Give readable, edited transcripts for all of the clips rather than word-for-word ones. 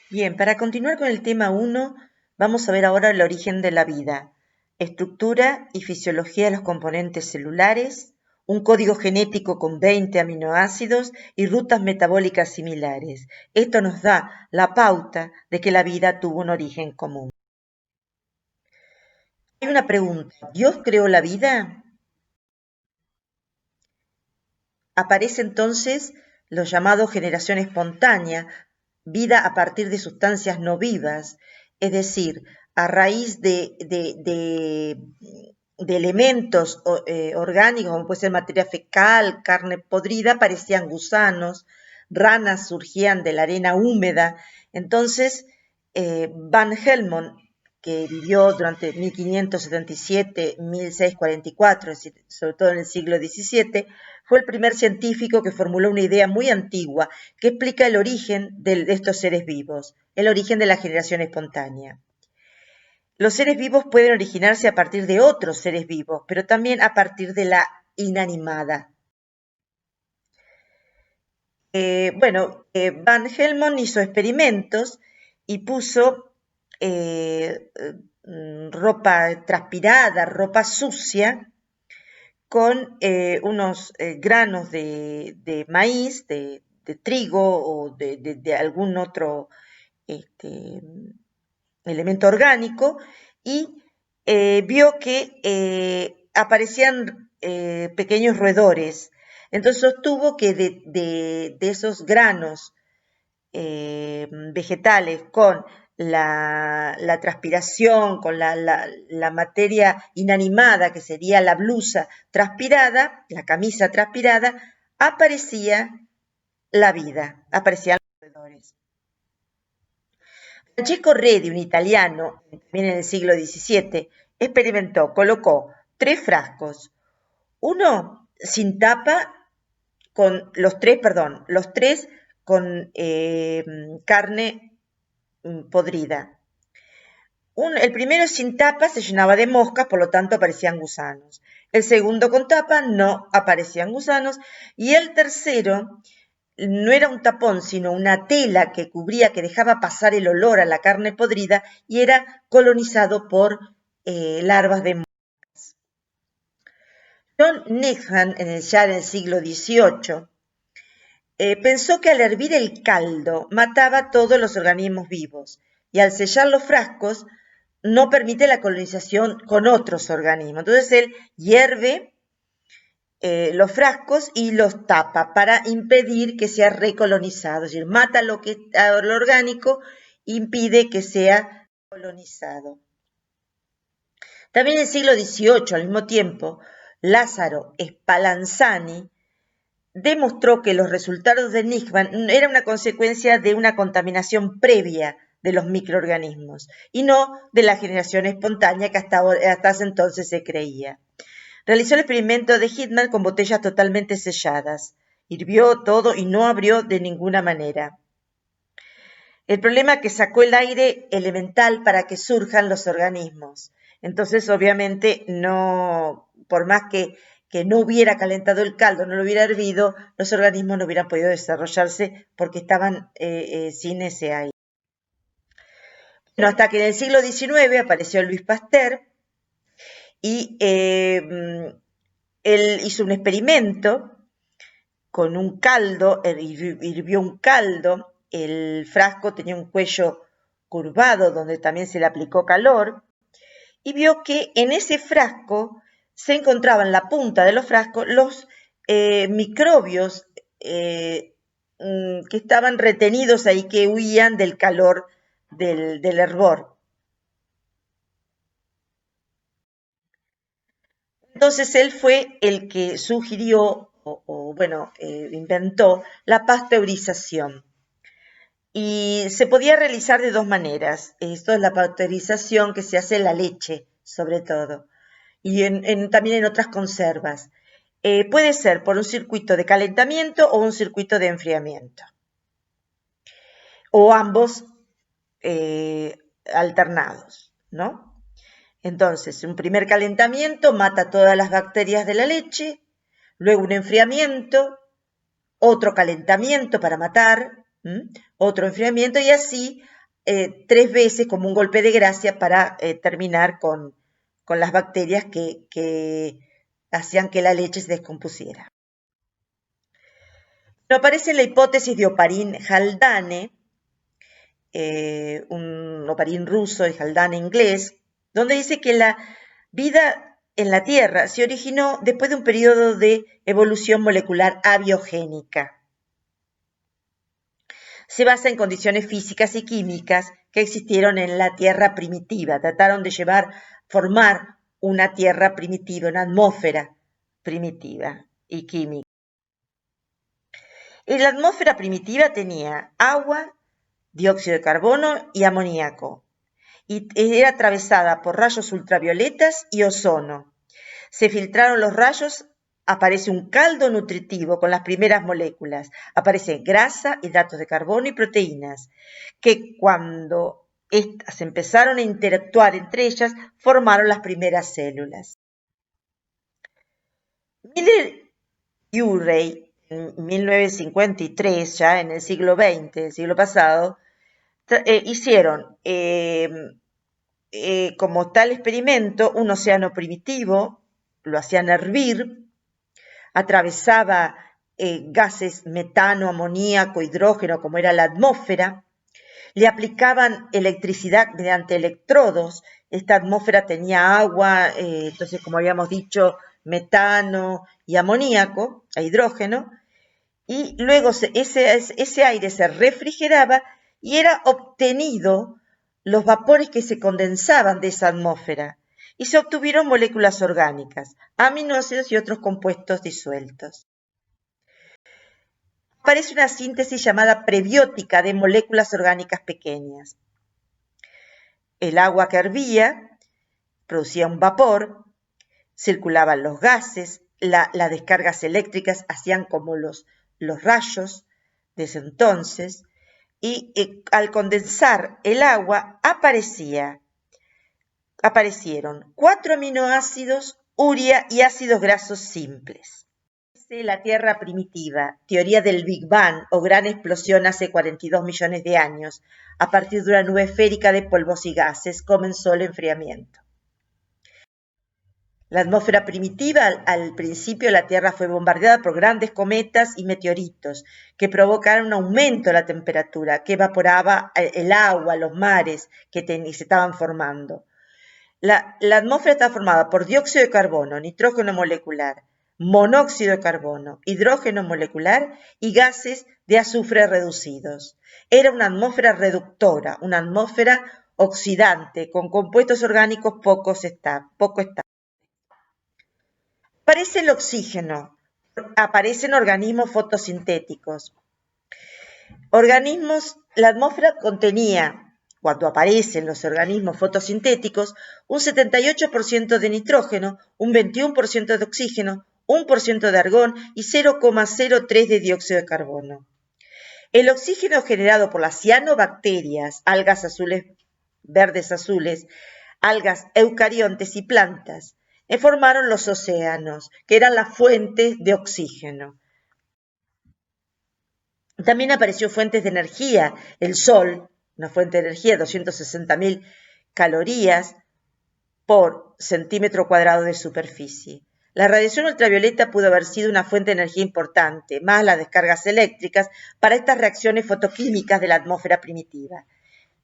Bien, para continuar con el tema 1, vamos a ver ahora el origen de la vida, estructura y fisiología de los componentes celulares, un código genético con 20 aminoácidos y rutas metabólicas similares. Esto nos da la pauta de que la vida tuvo un origen común. Hay una pregunta, ¿Dios creó la vida? Aparece entonces lo llamado generación espontánea, vida a partir de sustancias no vivas, es decir, a raíz de elementos orgánicos, como puede ser materia fecal, carne podrida, aparecían gusanos, ranas surgían de la arena húmeda. Entonces, Van Helmont, que vivió durante 1577-1644, es decir, sobre todo en el siglo XVII, fue el primer científico que formuló una idea muy antigua que explica el origen de estos seres vivos, el origen de la generación espontánea. Los seres vivos pueden originarse a partir de otros seres vivos, pero también a partir de la inanimada. Van Helmont hizo experimentos y puso ropa transpirada, ropa sucia, con unos granos de maíz, de trigo o de algún otro elemento orgánico y vio que aparecían pequeños roedores. Entonces sostuvo que de esos granos vegetales con la transpiración, con la materia inanimada, que sería la blusa transpirada, la camisa transpirada, aparecía la vida, aparecían los roedores. Francesco Redi, un italiano, también en el siglo XVII, experimentó, colocó 3 frascos, uno sin tapa, los tres con carne podrida. El primero sin tapa se llenaba de moscas, por lo tanto aparecían gusanos. El segundo con tapa no aparecían gusanos. Y el tercero no era un tapón, sino una tela que cubría, que dejaba pasar el olor a la carne podrida y era colonizado por larvas de moscas. John Needham, ya en el siglo XVIII, pensó que al hervir el caldo mataba todos los organismos vivos y al sellar los frascos no permite la colonización con otros organismos. Entonces él hierve los frascos y los tapa para impedir que sea recolonizado, es decir, mata lo orgánico, impide que sea colonizado. También en el siglo XVIII, al mismo tiempo, Lázaro Spallanzani demostró que los resultados de Needham eran una consecuencia de una contaminación previa de los microorganismos y no de la generación espontánea que hasta ese entonces se creía. Realizó el experimento de Hitman con botellas totalmente selladas. Hirvió todo y no abrió de ninguna manera. El problema es que sacó el aire elemental para que surjan los organismos. Entonces, obviamente, no, por más que no hubiera calentado el caldo, no lo hubiera hervido, los organismos no hubieran podido desarrollarse porque estaban sin ese aire. Bueno, hasta que en el siglo XIX apareció Louis Pasteur y él hizo un experimento con un caldo, hirvió un caldo, el frasco tenía un cuello curvado donde también se le aplicó calor y vio que en ese frasco se encontraban en la punta de los frascos los microbios que estaban retenidos ahí, que huían del calor del hervor. Entonces él fue el que sugirió inventó la pasteurización. Y se podía realizar de 2 maneras. Esto es la pasteurización que se hace en la leche, sobre todo, y también en otras conservas. Puede ser por un circuito de calentamiento o un circuito de enfriamiento, o ambos alternados, ¿no? Entonces, un primer calentamiento mata todas las bacterias de la leche, luego un enfriamiento, otro calentamiento para matar, otro enfriamiento y así 3 veces como un golpe de gracia para terminar con las bacterias que hacían que la leche se descompusiera. Aparece la hipótesis de Oparin Haldane, un Oparin ruso y Haldane inglés, donde dice que la vida en la Tierra se originó después de un periodo de evolución molecular abiogénica. Se basa en condiciones físicas y químicas que existieron en la Tierra primitiva. Trataron de formar una Tierra primitiva, una atmósfera primitiva y química. Y la atmósfera primitiva tenía agua, dióxido de carbono y amoníaco. Y era atravesada por rayos ultravioletas y ozono. Se filtraron los rayos, aparece un caldo nutritivo con las primeras moléculas. Aparece grasa, hidratos de carbono y proteínas, que cuando estas empezaron a interactuar entre ellas, formaron las primeras células. Miller y Urey, en 1953, ya en el siglo XX, el siglo pasado, hicieron como tal experimento un océano primitivo, lo hacían hervir, atravesaba gases metano, amoníaco, hidrógeno, como era la atmósfera, le aplicaban electricidad mediante electrodos. Esta atmósfera tenía agua, entonces, como habíamos dicho, metano y amoníaco, e hidrógeno, y luego ese aire se refrigeraba y era obtenido los vapores que se condensaban de esa atmósfera, y se obtuvieron moléculas orgánicas, aminoácidos y otros compuestos disueltos. Aparece una síntesis llamada prebiótica de moléculas orgánicas pequeñas. El agua que hervía producía un vapor, circulaban los gases, las descargas eléctricas hacían como los rayos de ese entonces, y al condensar el agua aparecieron 4 aminoácidos, urea y ácidos grasos simples. La Tierra primitiva, teoría del Big Bang o gran explosión hace 42 millones de años. A partir de una nube esférica de polvos y gases comenzó el enfriamiento. La atmósfera primitiva, al principio la Tierra fue bombardeada por grandes cometas y meteoritos que provocaron un aumento de la temperatura, que evaporaba el agua, los mares que se estaban formando. La atmósfera está formada por dióxido de carbono, nitrógeno molecular, monóxido de carbono, hidrógeno molecular y gases de azufre reducidos. Era una atmósfera reductora, una atmósfera oxidante, con compuestos orgánicos poco estables. Aparece el oxígeno, aparecen organismos fotosintéticos. La atmósfera contenía, cuando aparecen los organismos fotosintéticos, un 78% de nitrógeno, un 21% de oxígeno, 1% de argón y 0,03 de dióxido de carbono. El oxígeno generado por las cianobacterias, algas azules, verdes azules, algas eucariontes y plantas, formaron los océanos, que eran las fuentes de oxígeno. También apareció fuentes de energía, el sol, una fuente de energía de 260.000 calorías por centímetro cuadrado de superficie. La radiación ultravioleta pudo haber sido una fuente de energía importante, más las descargas eléctricas para estas reacciones fotoquímicas de la atmósfera primitiva.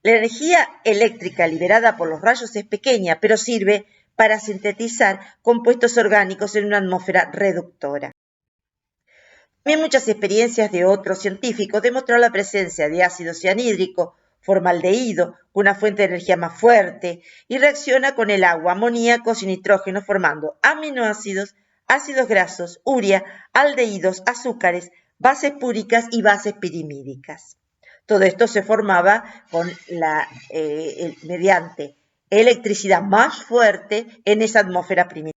La energía eléctrica liberada por los rayos es pequeña, pero sirve para sintetizar compuestos orgánicos en una atmósfera reductora. También muchas experiencias de otros científicos demostraron la presencia de ácido cianhídrico, formaldehído, una fuente de energía más fuerte, y reacciona con el agua, amoníacos y nitrógeno formando aminoácidos, ácidos grasos, urea, aldehídos, azúcares, bases púricas y bases pirimídicas. Todo esto se formaba mediante electricidad más fuerte en esa atmósfera primitiva.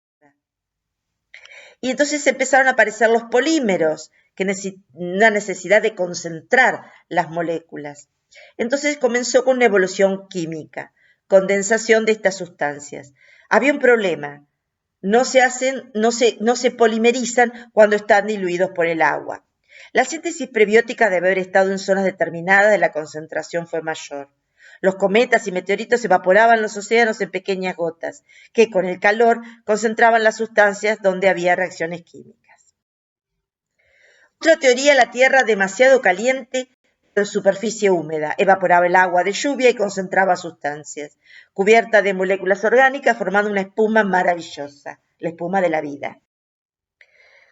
Y entonces empezaron a aparecer los polímeros, una necesidad de concentrar las moléculas. Entonces comenzó con una evolución química, condensación de estas sustancias. Había un problema, no se polimerizan cuando están diluidos por el agua. La síntesis prebiótica debe haber estado en zonas determinadas de la concentración fue mayor. Los cometas y meteoritos evaporaban los océanos en pequeñas gotas, que con el calor concentraban las sustancias donde había reacciones químicas. Otra teoría, la Tierra demasiado caliente, pero superficie húmeda, evaporaba el agua de lluvia y concentraba sustancias, cubierta de moléculas orgánicas formando una espuma maravillosa, la espuma de la vida.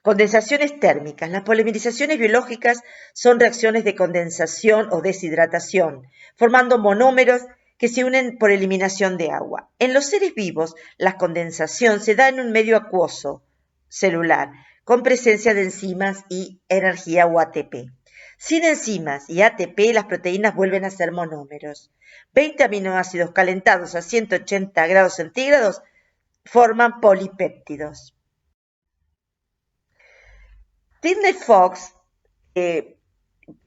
Condensaciones térmicas. Las polimerizaciones biológicas son reacciones de condensación o deshidratación, formando monómeros que se unen por eliminación de agua. En los seres vivos, la condensación se da en un medio acuoso celular, con presencia de enzimas y energía o ATP. Sin enzimas y ATP, las proteínas vuelven a ser monómeros. 20 aminoácidos calentados a 180 grados centígrados forman polipéptidos. Sidney Fox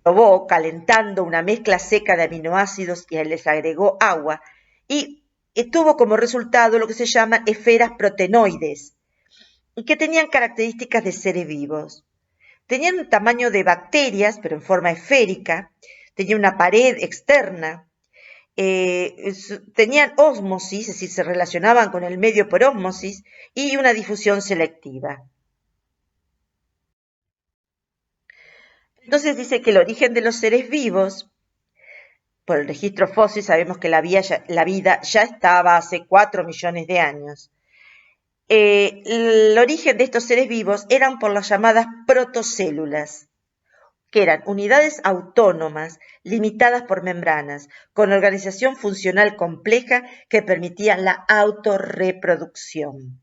probó calentando una mezcla seca de aminoácidos y les agregó agua y tuvo como resultado lo que se llaman esferas protenoides y que tenían características de seres vivos. Tenían un tamaño de bacterias, pero en forma esférica, tenían una pared externa, tenían ósmosis, es decir, se relacionaban con el medio por ósmosis y una difusión selectiva. Entonces dice que el origen de los seres vivos, por el registro fósil sabemos que la vida ya estaba hace 4 millones de años. El origen de estos seres vivos eran por las llamadas protocélulas, que eran unidades autónomas limitadas por membranas, con organización funcional compleja que permitían la autorreproducción.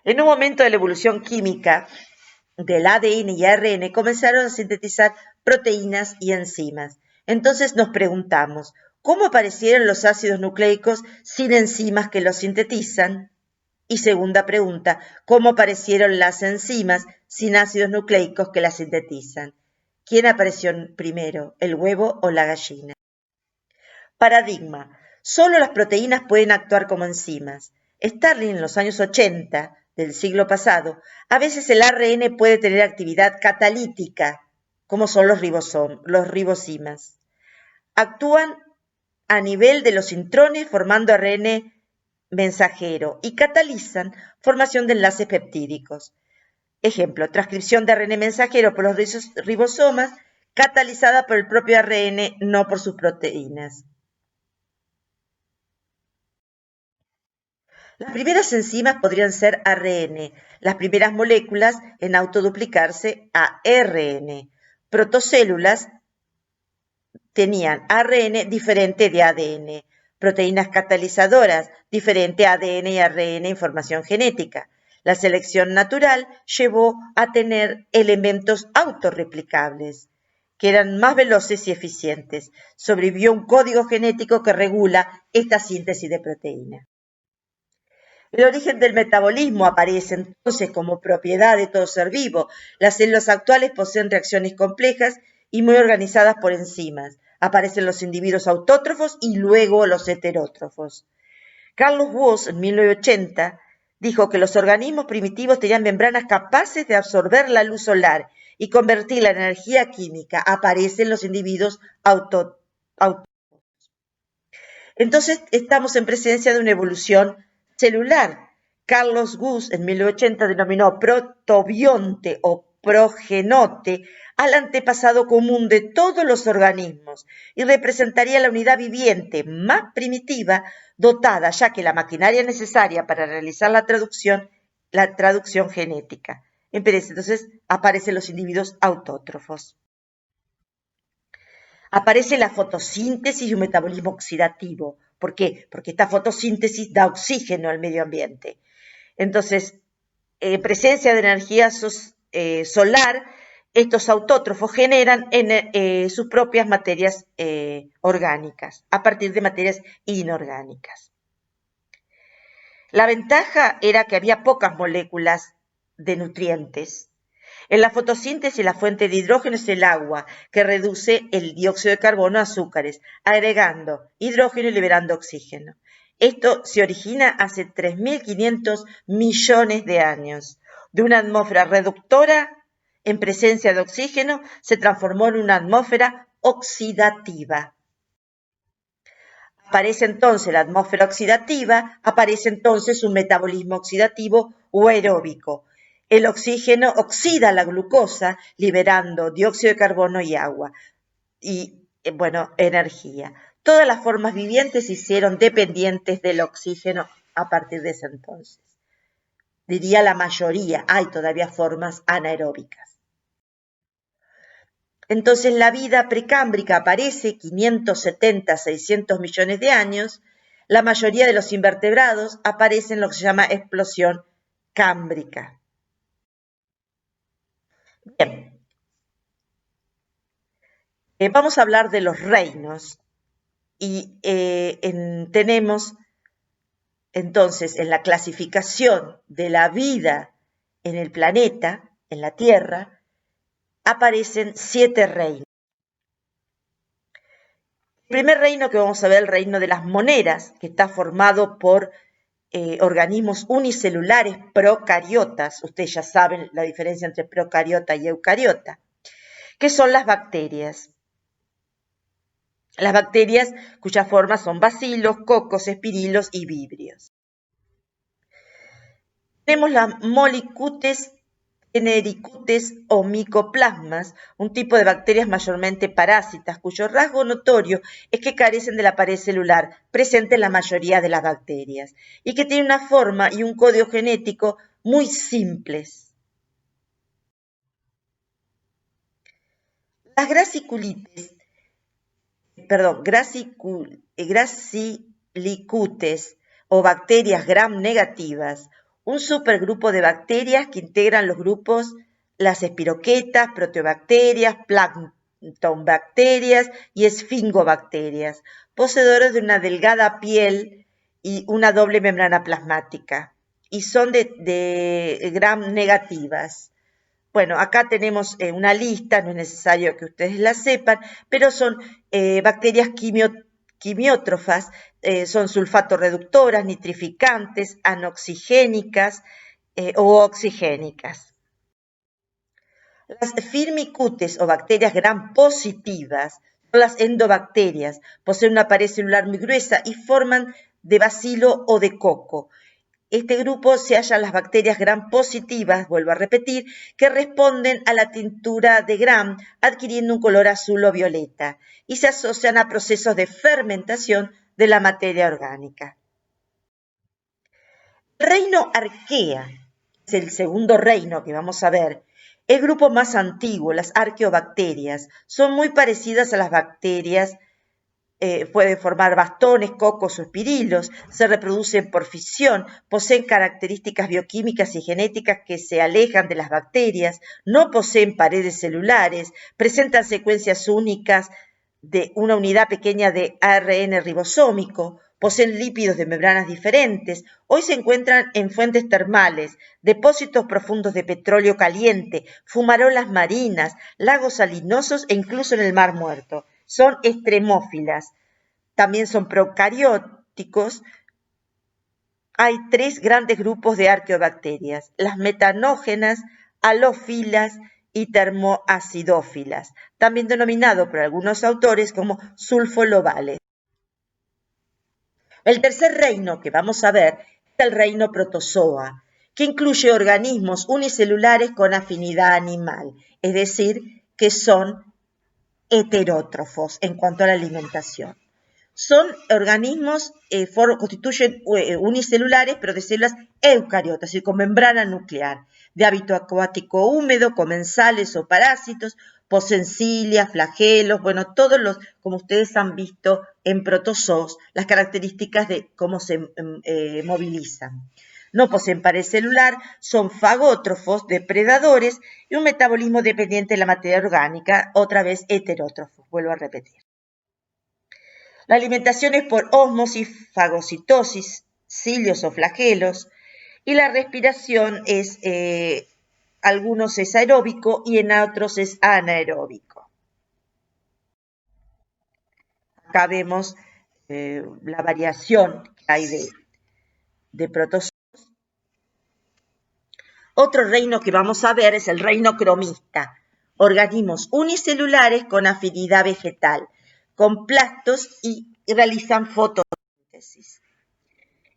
En un momento de la evolución química, del ADN y ARN comenzaron a sintetizar proteínas y enzimas. Entonces nos preguntamos, ¿cómo aparecieron los ácidos nucleicos sin enzimas que los sintetizan? Y segunda pregunta, ¿cómo aparecieron las enzimas sin ácidos nucleicos que las sintetizan? ¿Quién apareció primero, el huevo o la gallina? Paradigma. Solo las proteínas pueden actuar como enzimas. Starling en los años 80 del siglo pasado, a veces el ARN puede tener actividad catalítica, como son los ribosimas. Actúan a nivel de los intrones formando ARN mensajero y catalizan formación de enlaces peptídicos. Ejemplo, transcripción de ARN mensajero por los ribosomas, catalizada por el propio ARN, no por sus proteínas. Las primeras enzimas podrían ser ARN, las primeras moléculas en autoduplicarse a ARN. Protocélulas tenían ARN diferente de ADN, proteínas catalizadoras diferente a ADN y ARN información genética. La selección natural llevó a tener elementos autorreplicables, que eran más veloces y eficientes. Sobrevivió un código genético que regula esta síntesis de proteínas. El origen del metabolismo aparece entonces como propiedad de todo ser vivo. Las células actuales poseen reacciones complejas y muy organizadas por enzimas. Aparecen los individuos autótrofos y luego los heterótrofos. Carlos Woese, en 1980, dijo que los organismos primitivos tenían membranas capaces de absorber la luz solar y convertirla en energía química. Aparecen los individuos autótrofos. Entonces estamos en presencia de una evolución celular. Carlos Woese en 1980 denominó protobionte o progenote al antepasado común de todos los organismos y representaría la unidad viviente más primitiva dotada, ya que la maquinaria necesaria para realizar la traducción genética. Entonces aparecen los individuos autótrofos. Aparece la fotosíntesis y un metabolismo oxidativo. ¿Por qué? Porque esta fotosíntesis da oxígeno al medio ambiente. Entonces, en presencia de energía solar, estos autótrofos generan sus propias materias orgánicas, a partir de materias inorgánicas. La ventaja era que había pocas moléculas de nutrientes. En la fotosíntesis, la fuente de hidrógeno es el agua, que reduce el dióxido de carbono a azúcares, agregando hidrógeno y liberando oxígeno. Esto se origina hace 3.500 millones de años. De una atmósfera reductora en presencia de oxígeno, se transformó en una atmósfera oxidativa. Aparece entonces la atmósfera oxidativa, aparece entonces un metabolismo oxidativo o aeróbico. El oxígeno oxida la glucosa, liberando dióxido de carbono y agua. Y, energía. Todas las formas vivientes se hicieron dependientes del oxígeno a partir de ese entonces. Diría la mayoría, hay todavía formas anaeróbicas. Entonces la vida precámbrica aparece 570 a 600 millones de años. La mayoría de los invertebrados aparecen en lo que se llama explosión cámbrica. Bien, vamos a hablar de los reinos y tenemos entonces en la clasificación de la vida en el planeta, en la Tierra, aparecen 7 reinos. El primer reino que vamos a ver, el reino de las moneras, que está formado por organismos unicelulares procariotas, ustedes ya saben la diferencia entre procariota y eucariota, que son las bacterias. Las bacterias cuyas formas son bacilos, cocos, espirilos y vibrios. Tenemos las molicutes, tenericutes o micoplasmas, un tipo de bacterias mayormente parásitas, cuyo rasgo notorio es que carecen de la pared celular, presente en la mayoría de las bacterias, y que tienen una forma y un código genético muy simples. Las gracilicutes o bacterias gram negativas, un supergrupo de bacterias que integran los grupos las espiroquetas, proteobacterias, planctonbacterias y esfingobacterias, poseedores de una delgada piel y una doble membrana plasmática, y son de gram negativas. Bueno, acá tenemos una lista, no es necesario que ustedes la sepan, pero son bacterias quimiótrofas, son sulfatorreductoras, nitrificantes, anoxigénicas o oxigénicas. Las firmicutes o bacterias gram positivas son las endobacterias, poseen una pared celular muy gruesa y forman de bacilo o de coco. Este grupo se hallan las bacterias gram positivas, vuelvo a repetir, que responden a la tintura de gram adquiriendo un color azul o violeta y se asocian a procesos de fermentación de la materia orgánica. El reino Arquea es el segundo reino que vamos a ver. El grupo más antiguo, las arqueobacterias, son muy parecidas a las bacterias. Pueden formar bastones, cocos o espirilos, se reproducen por fisión, poseen características bioquímicas y genéticas que se alejan de las bacterias, no poseen paredes celulares, presentan secuencias únicas de una unidad pequeña de ARN ribosómico, poseen lípidos de membranas diferentes, hoy se encuentran en fuentes termales, depósitos profundos de petróleo caliente, fumarolas marinas, lagos salinosos e incluso en el Mar Muerto. Son extremófilas, también son procarióticos. Hay 3 grandes grupos de arqueobacterias, las metanógenas, halófilas y termoacidófilas, también denominado por algunos autores como sulfolobales. El tercer reino que vamos a ver es el reino protozoa, que incluye organismos unicelulares con afinidad animal, es decir, que son heterótrofos en cuanto a la alimentación. Son organismos, constituyen unicelulares, pero de células eucariotas y con membrana nuclear, de hábito acuático húmedo, comensales o parásitos, poseen cilias, flagelos, todos los, como ustedes han visto en protozoos, las características de cómo se movilizan. No poseen pared celular, son fagótrofos, depredadores y un metabolismo dependiente de la materia orgánica, otra vez heterótrofos, vuelvo a repetir. La alimentación es por ósmosis, fagocitosis, cilios o flagelos, y la respiración es, algunos es aeróbico y en otros es anaeróbico. Acá vemos la variación que hay de protozoos. Otro reino que vamos a ver es el reino cromista, organismos unicelulares con afinidad vegetal, con plastos y realizan fotosíntesis.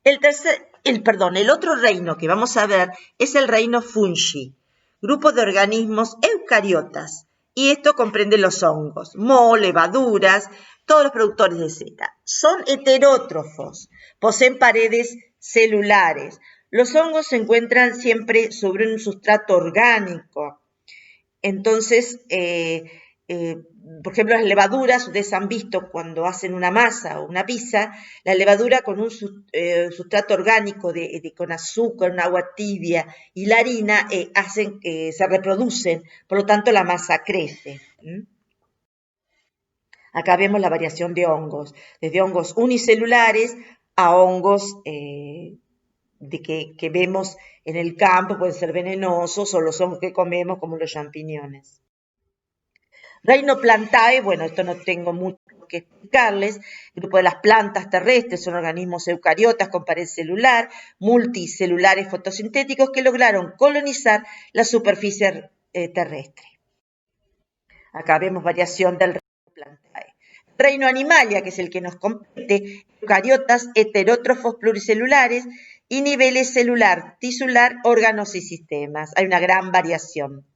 El otro reino que vamos a ver es el reino fungi, grupo de organismos eucariotas, y esto comprende los hongos, moho, levaduras, todos los productores de seta. Son heterótrofos, poseen paredes celulares. Los hongos se encuentran siempre sobre un sustrato orgánico. Entonces, por ejemplo, las levaduras, ustedes han visto cuando hacen una masa o una pizza, la levadura con un sustrato orgánico con azúcar, un agua tibia y la harina se reproducen, por lo tanto la masa crece. Acá vemos la variación de hongos, desde hongos unicelulares a hongos que vemos en el campo, pueden ser venenosos, o los hongos que comemos como los champiñones. Reino Plantae, bueno, esto no tengo mucho que explicarles. El grupo de las plantas terrestres son organismos eucariotas con pared celular, multicelulares fotosintéticos que lograron colonizar la superficie terrestre. Acá vemos variación del reino Plantae. Reino Animalia, que es el que nos compete, eucariotas, heterótrofos pluricelulares y niveles celular, tisular, órganos y sistemas. Hay una gran variación.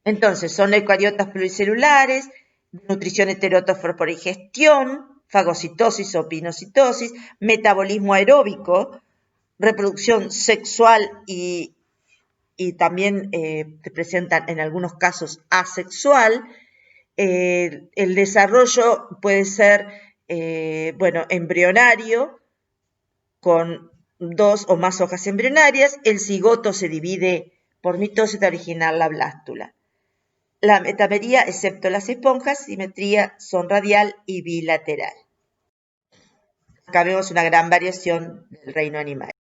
Entonces, son eucariotas pluricelulares, nutrición heterótrofa por ingestión, fagocitosis o pinocitosis, metabolismo aeróbico, reproducción sexual y también se presentan en algunos casos asexual. El desarrollo puede ser, embrionario, con 2 o más hojas embrionarias. El cigoto se divide por mitosis para originar la blástula. La metamería, excepto las esponjas, simetría son radial y bilateral. Acá vemos una gran variación del reino animal.